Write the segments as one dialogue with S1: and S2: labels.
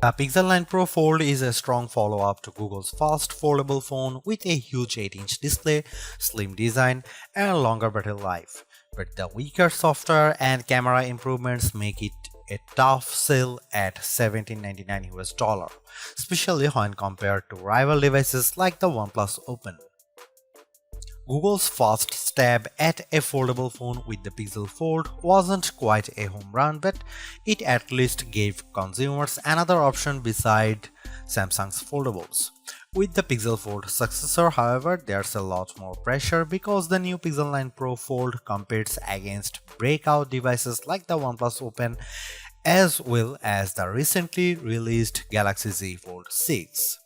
S1: The Pixel 9 Pro Fold is a strong follow-up to Google's first foldable phone with a huge 8-inch display, slim design, and longer battery life. But the weaker software and camera improvements make it a tough sell at $1799, especially when compared to rival devices like the OnePlus Open. Google's first stab at a foldable phone with the Pixel Fold wasn't quite a home run, but it at least gave consumers another option beside Samsung's foldables. With the Pixel Fold successor, however, there's a lot more pressure because the new Pixel 9 Pro Fold competes against breakout devices like the OnePlus Open as well as the recently released Galaxy Z Fold 6.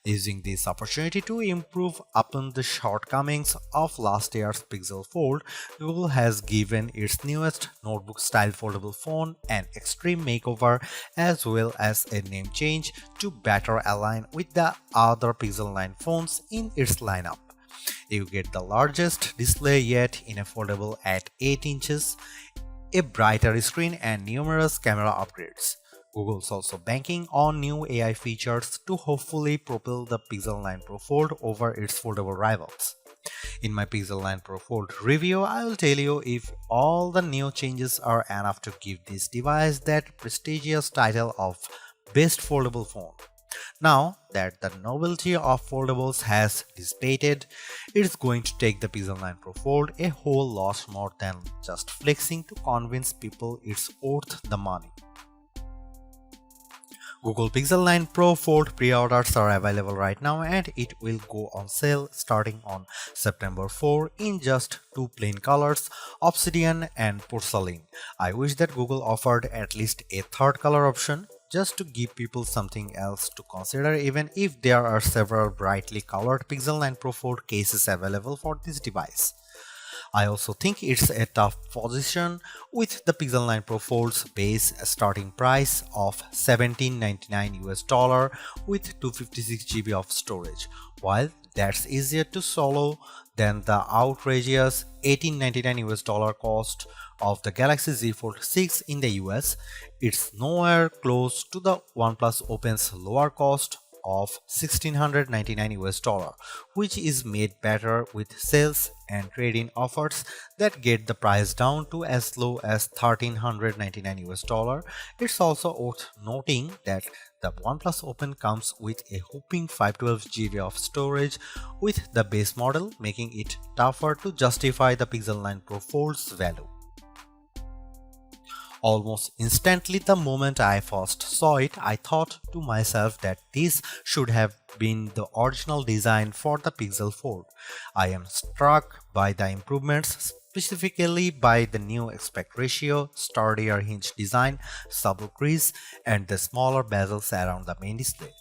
S1: Using this opportunity to improve upon the shortcomings of last year's Pixel Fold, Google has given its newest notebook-style foldable phone an extreme makeover as well as a name change to better align with the other Pixel 9 phones in its lineup. You get the largest display yet in a foldable at 8 inches, a brighter screen, and numerous camera upgrades. Google's also banking on new AI features to hopefully propel the Pixel 9 Pro Fold over its foldable rivals. In my Pixel 9 Pro Fold review, I will tell you if all the new changes are enough to give this device that prestigious title of Best Foldable Phone. Now that the novelty of foldables has dissipated, it's going to take the Pixel 9 Pro Fold a whole lot more than just flexing to convince people it's worth the money. Google Pixel 9 Pro Fold pre-orders are available right now and it will go on sale starting on September 4 in just two plain colors, obsidian and porcelain. I wish that Google offered at least a third color option just to give people something else to consider, even if there are several brightly colored Pixel 9 Pro Fold cases available for this device. I also think it's a tough position with the Pixel 9 Pro Fold's base starting price of $1799 with 256GB of storage. While that's easier to swallow than the outrageous $1899 cost of the Galaxy Z Fold 6 in the US, it's nowhere close to the OnePlus Open's lower cost of $1699, which is made better with sales and trade-in offers that get the price down to as low as $1399. It's also worth noting that the OnePlus Open comes with a whopping 512GB of storage with the base model, making it tougher to justify the Pixel 9 Pro Fold's value. Almost instantly the moment I first saw it, I thought to myself that this should have been the original design for the Pixel Fold. I am struck by the improvements, specifically by the new aspect ratio, sturdier hinge design, subtle crease, and the smaller bezels around the main display.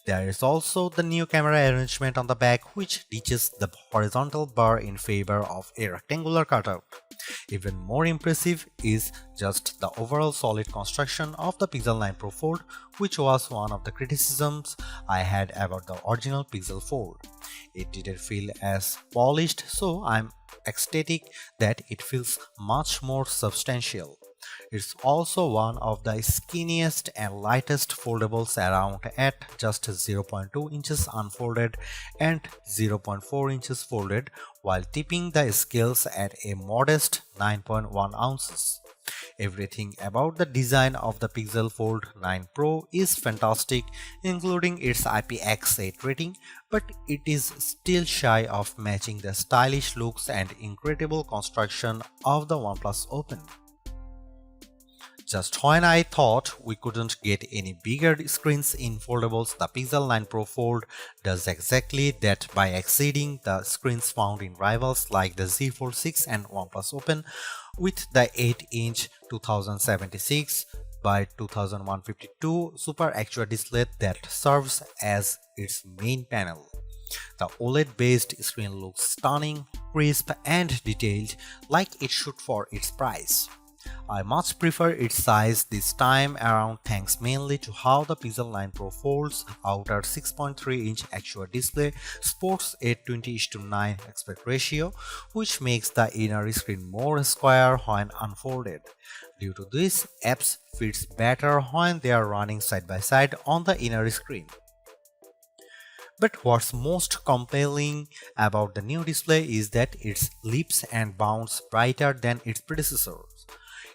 S1: There is also the new camera arrangement on the back, which ditches the horizontal bar in favor of a rectangular cutout. Even more impressive is just the overall solid construction of the Pixel 9 Pro Fold, which was one of the criticisms I had about the original Pixel Fold. It didn't feel as polished, so I'm ecstatic that it feels much more substantial. It's also one of the skinniest and lightest foldables around at just 0.2 inches unfolded and 0.4 inches folded, while tipping the scales at a modest 9.1 ounces. Everything about the design of the Pixel Fold 9 Pro is fantastic, including its IPX8 rating, but it is still shy of matching the stylish looks and incredible construction of the OnePlus Open. Just when I thought we couldn't get any bigger screens in foldables, the Pixel 9 Pro Fold does exactly that by exceeding the screens found in rivals like the Z Fold 6 and OnePlus Open with the 8-inch 2076 by 2152 Super AQUA display that serves as its main panel. The OLED-based screen looks stunning, crisp, and detailed like it should for its price. I much prefer its size this time around thanks mainly to how the Pixel 9 Pro Fold's outer 6.3-inch AQUA display sports a 20:9 aspect ratio, which makes the inner screen more square when unfolded. Due to this, apps fits better when they are running side by side on the inner screen. But what's most compelling about the new display is that it leaps and bounds brighter than its predecessors.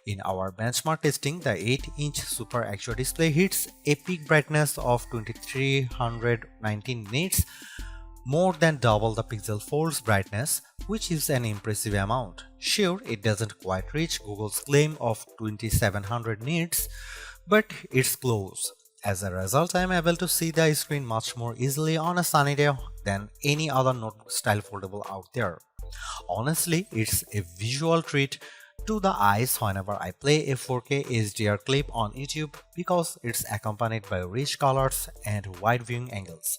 S1: In our benchmark testing, the 8-inch Super Actual display hits a peak brightness of 2319 nits, more than double the Pixel Fold's brightness, which is an impressive amount. Sure, it doesn't quite reach Google's claim of 2700 nits, but it's close. As a result, I am able to see the screen much more easily on a sunny day than any other notebook-style foldable out there. Honestly, it's a visual treat to the eyes whenever I play a 4K HDR clip on YouTube because it's accompanied by rich colors and wide viewing angles.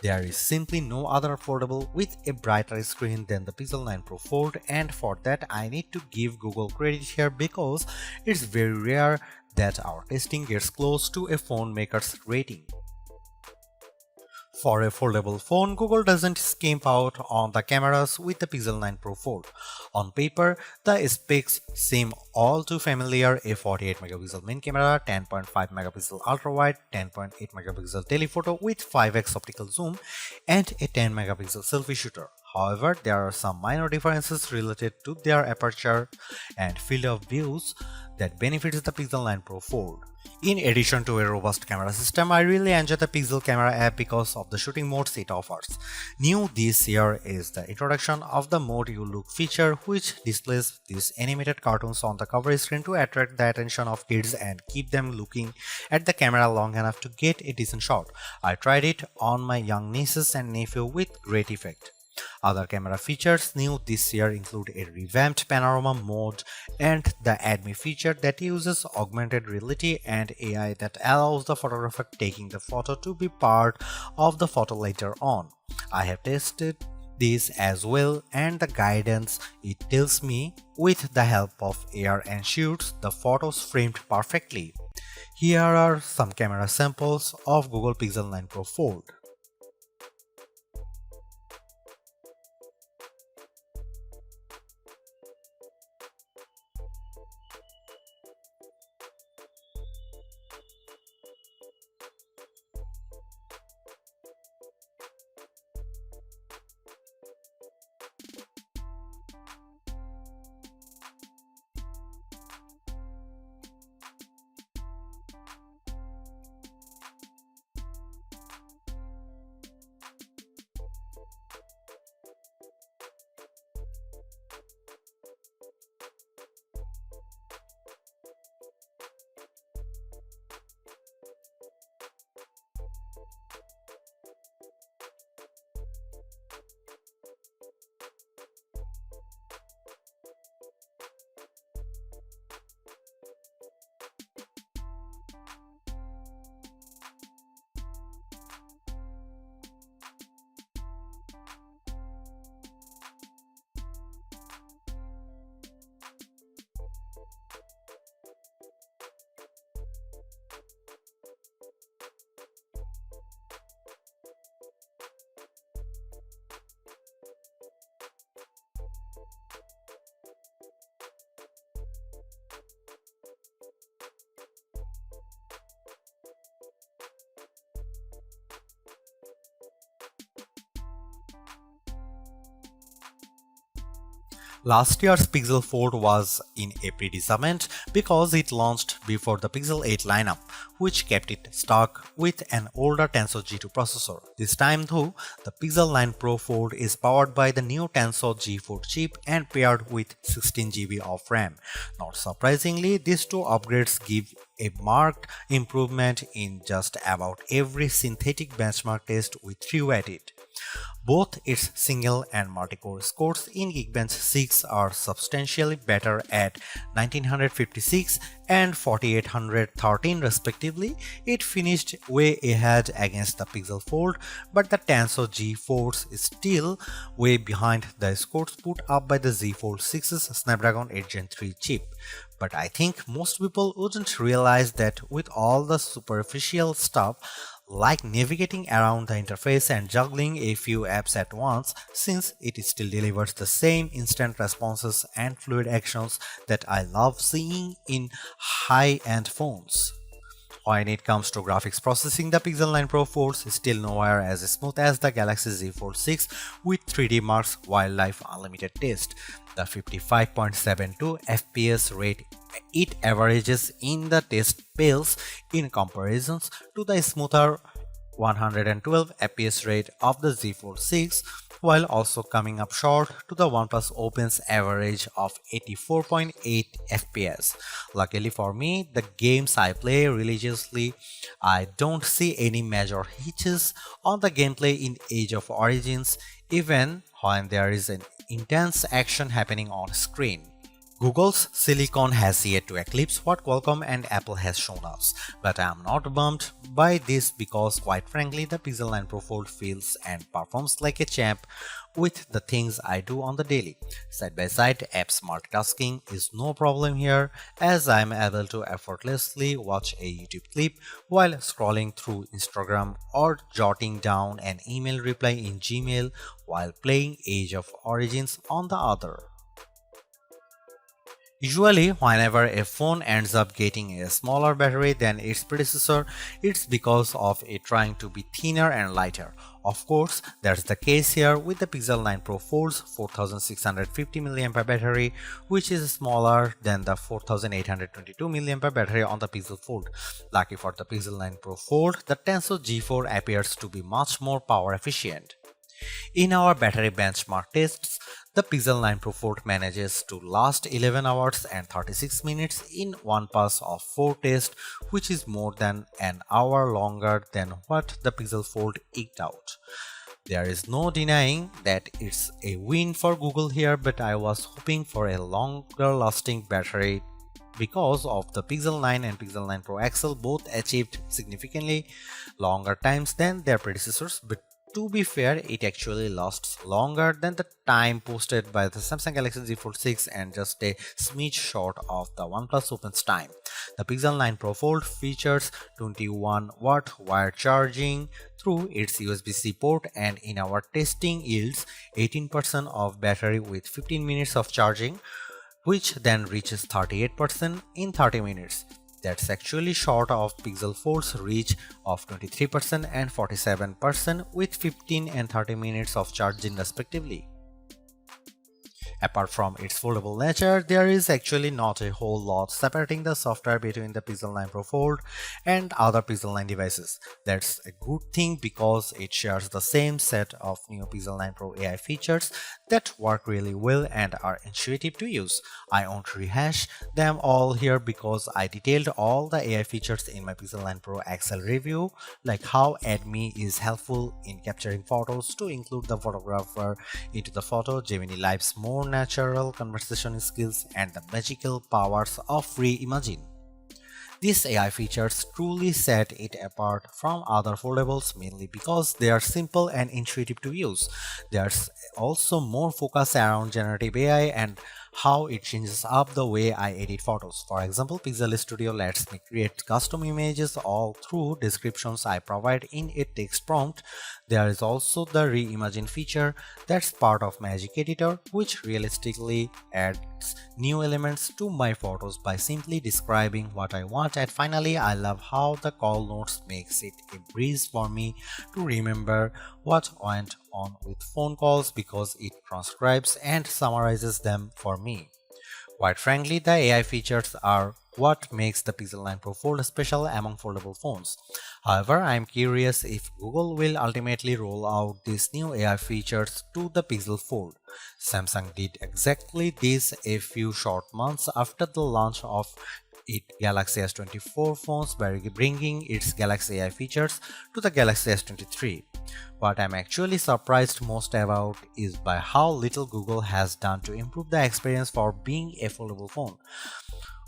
S1: There is simply no other foldable with a brighter screen than the Pixel 9 Pro Fold, and for that I need to give Google credit here because it's very rare that our testing gets close to a phone maker's rating. For a foldable phone, Google doesn't skimp out on the cameras with the Pixel 9 Pro Fold. On paper, the specs seem all too familiar: a 48MP main camera, 10.5MP ultra-wide, 10.8MP telephoto with 5x optical zoom, and a 10MP selfie shooter. However, there are some minor differences related to their aperture and field of views that benefits the Pixel 9 Pro Fold. In addition to a robust camera system, I really enjoy the Pixel Camera app because of the shooting modes it offers. New this year is the introduction of the Mode You Look feature, which displays these animated cartoons on the cover screen to attract the attention of kids and keep them looking at the camera long enough to get a decent shot. I tried it on my young nieces and nephew with great effect. Other camera features new this year include a revamped panorama mode and the Add Me feature that uses augmented reality and AI that allows the photographer taking the photo to be part of the photo later on. I have tested this as well, and the guidance it tells me with the help of AR ensures the photos framed perfectly. Here are some camera samples of Google Pixel 9 Pro Fold. Last year's Pixel Fold was in a predicament because it launched before the Pixel 8 lineup, which kept it stuck with an older Tensor G2 processor. This time though, the Pixel 9 Pro Fold is powered by the new Tensor G4 chip and paired with 16GB of RAM. Not surprisingly, these two upgrades give a marked improvement in just about every synthetic benchmark test we threw at it. Both its single and multi-core scores in Geekbench 6 are substantially better at 1956 and 4813 respectively. It finished way ahead against the Pixel Fold, but the Tensor G4 is still way behind the scores put up by the Z Fold 6's Snapdragon 8 Gen 3 chip. But I think most people wouldn't realize that with all the superficial stuff like navigating around the interface and juggling a few apps at once, since it still delivers the same instant responses and fluid actions that I love seeing in high-end phones. When it comes to graphics processing, the Pixel 9 Pro Force is still nowhere as smooth as the Galaxy Z Fold 6 with 3D Marks Wildlife Unlimited test. The 55.72 FPS rate it averages in the test pales in comparisons to the smoother 112 FPS rate of the Z Fold 6, while also coming up short to the OnePlus Open's average of 84.8 FPS. Luckily for me, the games I play religiously, I don't see any major hitches on the gameplay in Age of Origins, even when there is an intense action happening on screen. Google's silicon has yet to eclipse what Qualcomm and Apple has shown us, but I am not bummed by this because quite frankly the Pixel 9 Pro Fold feels and performs like a champ with the things I do on the daily. Side-by-side apps multitasking is no problem here, as I am able to effortlessly watch a YouTube clip while scrolling through Instagram or jotting down an email reply in Gmail while playing Age of Origins on the other. Usually, whenever a phone ends up getting a smaller battery than its predecessor, it's because of it trying to be thinner and lighter. Of course, that's the case here with the Pixel 9 Pro Fold's 4650 mAh battery, which is smaller than the 4822 mAh battery on the Pixel Fold. Lucky for the Pixel 9 Pro Fold, the Tensor G4 appears to be much more power efficient. In our battery benchmark tests, the Pixel 9 Pro Fold manages to last 11 hours and 36 minutes in one pass of 4 tests, which is more than an hour longer than what the Pixel Fold eked out. There is no denying that it's a win for Google here, but I was hoping for a longer lasting battery because of the Pixel 9 and Pixel 9 Pro XL both achieved significantly longer times than their predecessors, but to be fair, it actually lasts longer than the time posted by the Samsung Galaxy Z Fold 6 and just a smidge short of the OnePlus Open's time. The Pixel 9 Pro Fold features 21-watt wire charging through its USB-C port, and in our testing yields 18% of battery with 15 minutes of charging, which then reaches 38% in 30 minutes. That's actually short of Pixel Fold's reach of 23% and 47% with 15 and 30 minutes of charging respectively. Apart from its foldable nature, there is actually not a whole lot separating the software between the Pixel 9 Pro Fold and other Pixel 9 devices. That's a good thing because it shares the same set of new Pixel 9 Pro AI features that work really well and are intuitive to use. I won't rehash them all here because I detailed all the AI features in my Pixel 9 Pro XL review, like how AdMe is helpful in capturing photos to include the photographer into the photo, Gemini Live's more natural conversation skills, and the magical powers of Reimagine. These AI features truly set it apart from other foldables mainly because they are simple and intuitive to use. There's also more focus around generative AI and how it changes up the way I edit photos. For example, Pixel Studio lets me create custom images all through descriptions I provide in a text prompt. There is also the Reimagine feature that's part of Magic Editor, which realistically adds new elements to my photos by simply describing what I want. And finally, I love how the call notes makes it a breeze for me to remember what went on with phone calls because it transcribes and summarizes them for me. Quite frankly, the AI features are what makes the Pixel 9 Pro Fold special among foldable phones. However, I am curious if Google will ultimately roll out these new AI features to the Pixel Fold. Samsung did exactly this a few short months after the launch of its Galaxy S24 phones by bringing its Galaxy AI features to the Galaxy S23. What I'm actually surprised most about is by how little Google has done to improve the experience for being a foldable phone.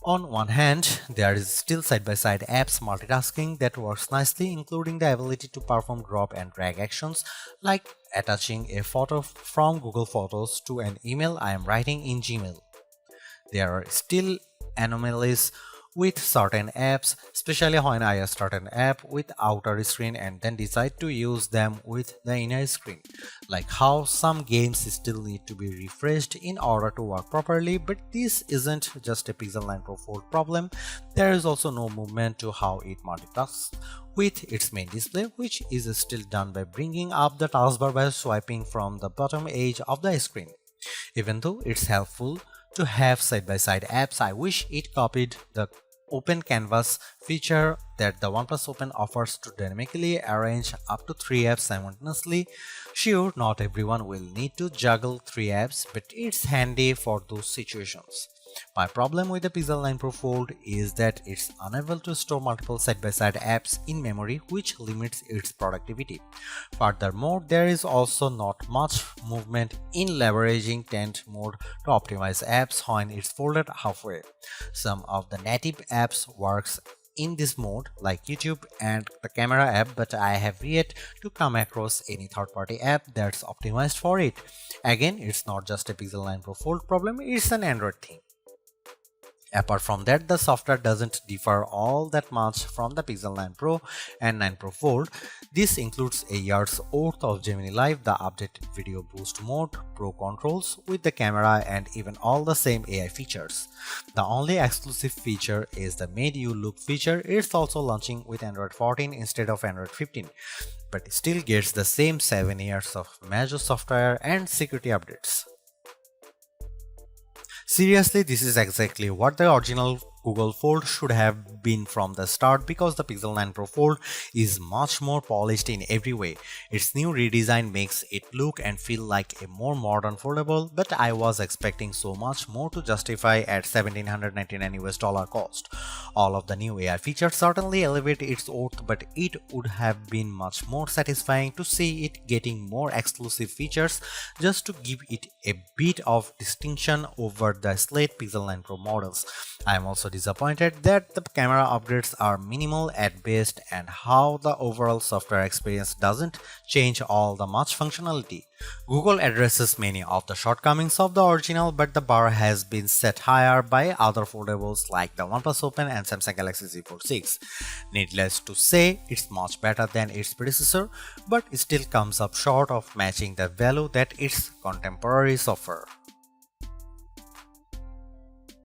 S1: On one hand, there is still side-by-side apps multitasking that works nicely, including the ability to perform drop and drag actions like attaching a photo from Google Photos to an email I am writing in Gmail. There are still anomalies with certain apps, especially when I start an app with outer screen and then decide to use them with the inner screen, like how some games still need to be refreshed in order to work properly. But this isn't just a Pixel 9 Pro Fold problem, there is also no movement to how it multitasks with its main display, which is still done by bringing up the taskbar by swiping from the bottom edge of the screen. Even though it's helpful to have side-by-side apps, I wish it copied the Open Canvas feature that the OnePlus Open offers to dynamically arrange up to 3 apps simultaneously. Sure, not everyone will need to juggle 3 apps, but it's handy for those situations. My problem with the Pixel 9 Pro Fold is that it's unable to store multiple side-by-side apps in memory, which limits its productivity. Furthermore, there is also not much movement in leveraging tent mode to optimize apps when it's folded halfway. Some of the native apps works in this mode, like YouTube and the camera app, but I have yet to come across any third-party app that's optimized for it. Again, it's not just a Pixel 9 Pro Fold problem, it's an Android thing. Apart from that, the software doesn't differ all that much from the Pixel 9 Pro and 9 Pro Fold. This includes a year's worth of Gemini Live, the updated video boost mode, Pro controls with the camera, and even all the same AI features. The only exclusive feature is the Made You Look feature. It's also launching with Android 14 instead of Android 15, but it still gets the same 7 years of major software and security updates. Seriously, this is exactly what the original Google Fold should have been from the start, because the Pixel 9 Pro Fold is much more polished in every way. Its new redesign makes it look and feel like a more modern foldable, but I was expecting so much more to justify at $1,799 cost. All of the new AI features certainly elevate its worth, but it would have been much more satisfying to see it getting more exclusive features just to give it a bit of distinction over the slate Pixel 9 Pro models. I am also disappointed that the camera upgrades are minimal at best and how the overall software experience doesn't change all the much functionality. Google addresses many of the shortcomings of the original, but the bar has been set higher by other foldables like the OnePlus Open and Samsung Galaxy Z Fold 6. Needless to say, it's much better than its predecessor, but it still comes up short of matching the value that its contemporaries offer.